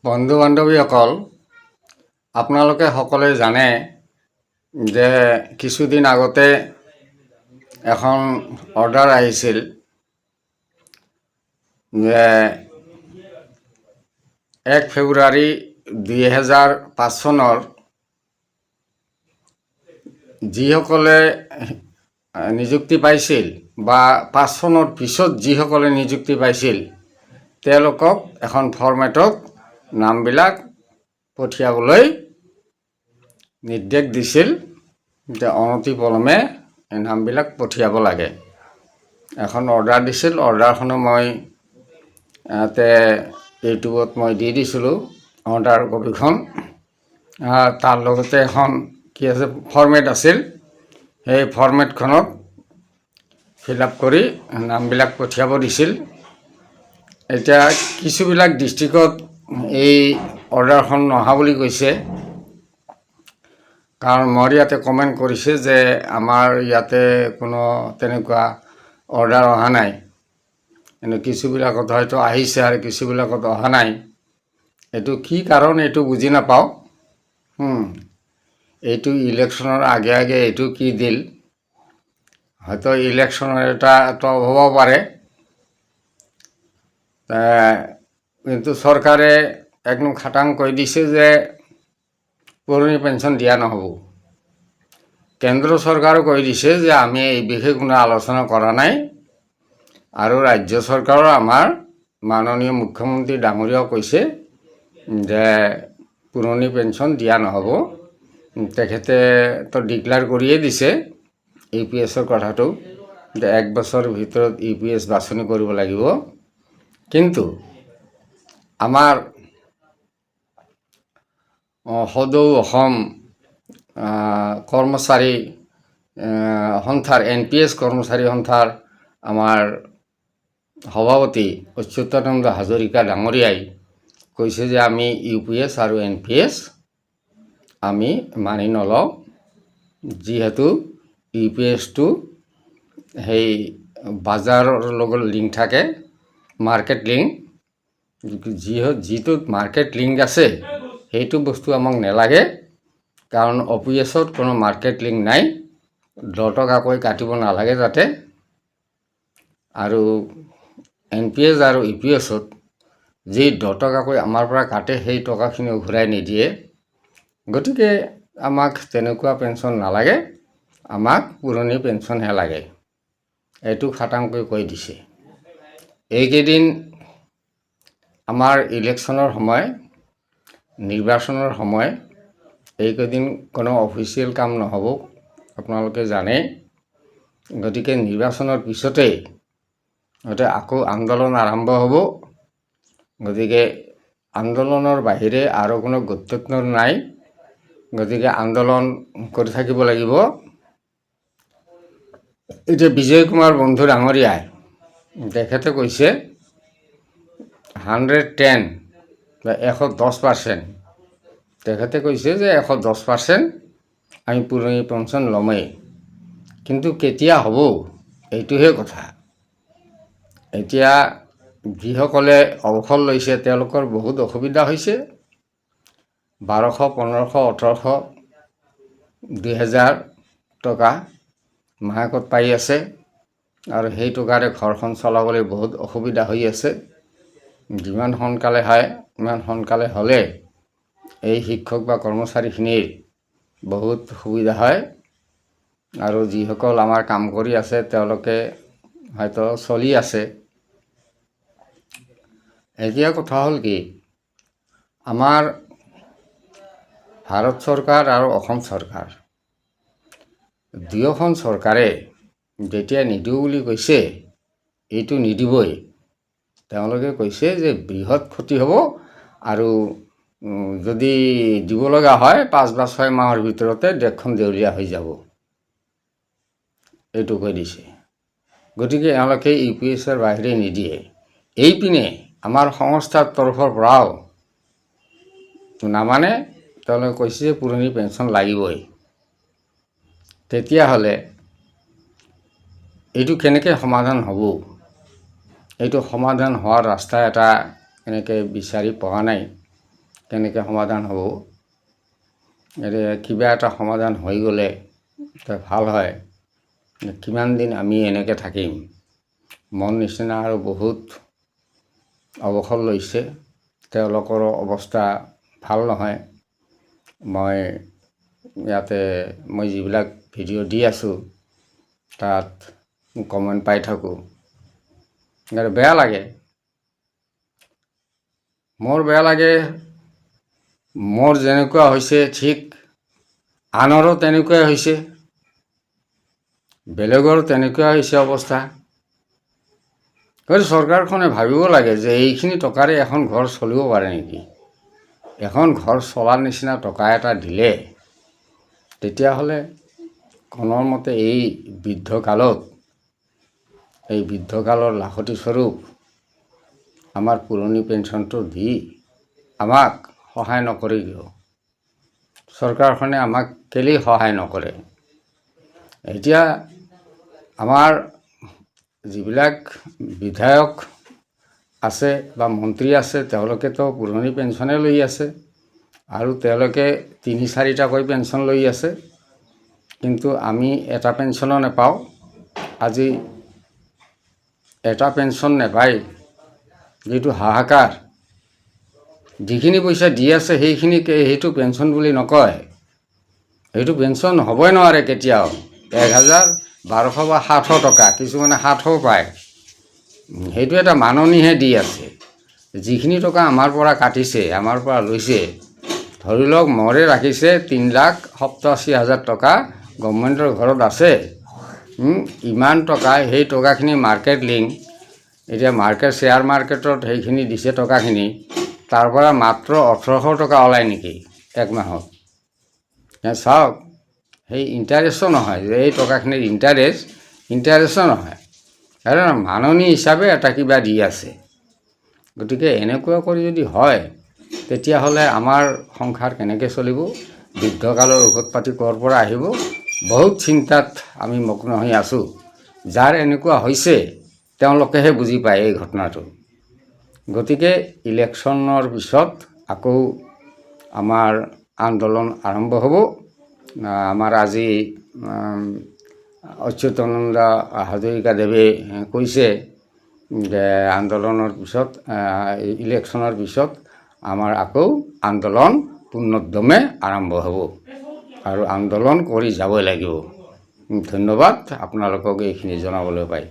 বন্ধু বান্ধৱীসকল, আপোনালোকে সকলোৱে জানে যে কিছুদিন আগতে এখন অৰ্ডাৰ আহিছিল যে 1 ফেব্ৰুৱাৰী 2005 চনৰ যিসকলে নিযুক্তি পাইছিল বা 5 চনৰ পিছত যিসকলে নিযুক্তি পাইছিল তেওঁলোকক এখন ফৰ্মেটত নামবিলাক পঠিয়াবলৈ নিৰ্দেশ দিছিল যে অনতিপলমে এই নামবিলাক পঠিয়াব লাগে। এখন অৰ্ডাৰ দিছিল, অৰ্ডাৰখনো মই ইয়াতে ইউটিউবত মই দি দিছিলোঁ অৰ্ডাৰ কপিখন। তাৰ লগতে এখন কি আছে ফৰ্মেট আছিল, সেই ফৰ্মেটখনত ফিল আপ কৰি নামবিলাক পঠিয়াব দিছিল। এতিয়া কিছুবিলাক ডিষ্ট্ৰিক্টত এই অৰ্ডাৰখন নহা বুলি কৈছে, কাৰণ মোৰ ইয়াতে কমেণ্ট কৰিছে যে আমাৰ ইয়াতে কোনো তেনেকুৱা অৰ্ডাৰ অহা নাই, কিন্তু কিছুবিলাকত হয়তো আহিছে আৰু কিছুবিলাকত অহা নাই। এইটো কি কাৰণ এইটো বুজি নাপাওঁ। এইটো ইলেকশ্যনৰ আগে আগে এইটো কি দিল, হয়তো ইলেকশ্যনৰ এটা হ'ব পাৰে, কিন্তু চৰকাৰে একদম খাটাং কৈ দিছে যে পুৰণি পেঞ্চন দিয়া নহ'ব। কেন্দ্ৰ চৰকাৰো কৈ দিছে যে আমি এই বিষয়ে কোনো আলোচনা কৰা নাই, আৰু ৰাজ্য চৰকাৰৰ আমাৰ মাননীয় মুখ্যমন্ত্ৰী ডাঙৰীয়াও কৈছে যে পুৰণি পেঞ্চন দিয়া নহ'ব। তেখেতে তো ডিক্লেয়াৰ কৰিয়ে দিছে ইউপিএছৰ কথাটো, যে 1 বছৰৰ ভিতৰত ইউপিএছ বাছনি কৰিব লাগিব। কিন্তু আমাৰ সদৌ অসম কৰ্মচাৰী সন্থাৰ NPS কৰ্মচাৰী সন্থাৰ আমাৰ সভাপতি অচ্যুতানন্দ হাজৰিকা ডাঙৰীয়াই কৈছে যে আমি UPS আৰু NPS আমি মানি নলওঁ, যিহেতু UPSটো সেই বজাৰৰ লগত লিংক থাকে, মাৰ্কেট লিংক, যিটো মাৰ্কেট লিংক আছে সেইটো বস্তু আমাক নেলাগে, কাৰণ OPSত কোনো মাৰ্কেট লিংক নাই, 10 টকাকৈ কাটিব নালাগে তাতে। আৰু NPS আৰু UPSত যি 10 টকাকৈ আমাৰ পৰা কাটে সেই টকাখিনিও ঘূৰাই নিদিয়ে। গতিকে আমাক তেনেকুৱা পেঞ্চন নালাগে, আমাক পুৰণি পেঞ্চনহে লাগে, এইটো খাটাংকৈ কৈ দিছে। এইকেইদিন আমাৰ ইলেকশ্যনৰ সময়, নিৰ্বাচনৰ সময়, এইকেইদিন কোনো অফিচিয়েল কাম নহ'ব, আপোনালোকে জানে। গতিকে নিৰ্বাচনৰ পিছতেই হয়তো আকৌ আন্দোলন আৰম্ভ হ'ব। গতিকে আন্দোলনৰ বাহিৰে আৰু কোনো গত্যন্তৰ নাই, গতিকে আন্দোলন কৰি থাকিব লাগিব। এতিয়া বিজয় কুমাৰ বন্ধু ডাঙৰীয়াই তেখেতে কৈছে 110 বা 110%, তেখেতে কৈছে যে 110% আমি পুৰণি পেঞ্চন ল'মেই। কিন্তু কেতিয়া হ'ব এইটোহে কথা। এতিয়া যিসকলে অৱসৰ লৈছে তেওঁলোকৰ বহুত অসুবিধা হৈছে। 1200, 1500, 1800, 2000 টকা মাহেকত পাই আছে, আৰু সেই টকাৰে ঘৰখন চলাবলৈ বহুত অসুবিধা হৈ আছে। যিমান সোনকালে হয় ইমান সোনকালে হ'লে এই শিক্ষক বা কৰ্মচাৰীখিনিৰ বহুত সুবিধা হয়, আৰু যিসকল আমাৰ কাম কৰি আছে তেওঁলোকে হয়তো চলি আছে। এতিয়া কথা হ'ল কি, আমাৰ ভাৰত চৰকাৰ আৰু অসম চৰকাৰ দুয়োখন চৰকাৰে যেতিয়া নিদিওঁ বুলি কৈছে, এইটো নিদিবই। তেওঁলোকে কৈছে যে বৃহৎ ক্ষতি হ'ব, আৰু যদি দিব লগা হয় 5 বা 6 মাহৰ ভিতৰতে দেশখন দেউলীয়া হৈ যাব, এইটো কৈ দিছে। গতিকে এওঁলোকে UPSৰ বাহিৰে নিদিয়ে। এইপিনে আমাৰ সংস্থাৰ তৰফৰ পৰাও নামানে, তেওঁলোকে কৈছে যে পুৰণি পেঞ্চন লাগিবই। তেতিয়াহ'লে এইটো কেনেকৈ সমাধান হ'ব? এইটো সমাধান হোৱাৰ ৰাস্তা এটা এনেকৈ বিচাৰি পোৱা নাই। কেনেকৈ সমাধান হ'ব। কিবা এটা সমাধান হৈ গ'লে ভাল হয়। কিমান দিন আমি এনেকৈ থাকিম। মন নিচিনা আৰু বহুত অৱসৰ লৈছে, তেওঁলোকৰো অৱস্থা ভাল নহয়। মই ইয়াতে যিবিলাক ভিডিঅ' দি আছোঁ তাত কমেণ্ট পাই থাকোঁ, বেয়া লাগে। মোৰ বেয়া লাগে, মোৰ যেনেকুৱা হৈছে ঠিক আনৰো তেনেকুৱাই হৈছে, বেলেগৰ তেনেকুৱা হৈছে অৱস্থা। গতিকে চৰকাৰখনে ভাবিব লাগে যে এইখিনি টকাৰে এখন ঘৰ চলিব পাৰে নেকি। এখন ঘৰ চলাৰ নিচিনা টকা এটা দিলে তেতিয়াহ'লে কোনোমতে এই বৃদ্ধকালৰ লাখতি স্বৰূপ আমাৰ পুৰণি পেঞ্চনটো দি আমাক সহায় নকৰে কিয়? চৰকাৰখনে আমাক কেলেই সহায় নকৰে? এতিয়া আমাৰ যিবিলাক বিধায়ক আছে বা মন্ত্ৰী আছে তেওঁলোকেতো পুৰণি পেঞ্চনে লৈ আছে আৰু তেওঁলোকে ৩-৪টাকৈ পেঞ্চন লৈ আছে, কিন্তু আমি এটা পেঞ্চনো নাপাওঁ। আজি এটা পেঞ্চন নাপায় যিটো হাহাকাৰ, যিখিনি পইচা দি আছে সেইটো পেঞ্চন বুলি নকয়। সেইটো পেঞ্চন হ'বই নোৱাৰে কেতিয়াও। ১,১২০০ বা ৭০০ টকা, কিছুমানে ৭০০ পায়। সেইটো এটা মাননিহে দি আছে। যিখিনি টকা আমাৰ পৰা কাটিছে, আমাৰ পৰা লৈছে, ধৰি লওক মৰে ৰাখিছে ৩,৮৭,০০০ টকা গভৰ্ণমেণ্টৰ ঘৰত আছে। ইমান টকা, সেই টকাখিনি মাৰ্কেট লিংক, এতিয়া শ্বেয়াৰ মাৰ্কেটত সেইখিনি দিছে টকাখিনি, তাৰ পৰা মাত্ৰ ১৮০০ টকা ওলায় নেকি এক মাহত? চাওক, সেই ইণ্টাৰেষ্টো নহয় যে এই টকাখিনিৰ ইণ্টাৰেষ্টো নহয়, আৰু মাননি হিচাপে এটা কিবা দি আছে। গতিকে এনেকুৱা কৰি যদি হয় তেতিয়াহ'লে আমাৰ সংসাৰ কেনেকৈ চলিব? বৃদ্ধকালৰ ঔষধ পাতি ক'ৰ পৰা আহিব? বহুত চিন্তাত আমি মগ্ন হৈ আছোঁ। যাৰ এনেকুৱা হৈছে তেওঁলোকেহে বুজি পায় এই ঘটনাটো। গতিকে ইলেকশ্যনৰ পিছত আকৌ আমাৰ আন্দোলন আৰম্ভ হ'ব। আমাৰ আজি অচ্যুতানন্দ হাজৰিকাদেৱে কৈছে যে আন্দোলনৰ পিছত, ইলেকশ্যনৰ পিছত আমাৰ আকৌ আন্দোলন পূৰ্ণোদ্যমে আৰম্ভ হ'ব আৰু আন্দোলন কৰি যাবই লাগিব। ধন্যবাদ আপোনালোকক এইখিনি জনাবলৈ পাই।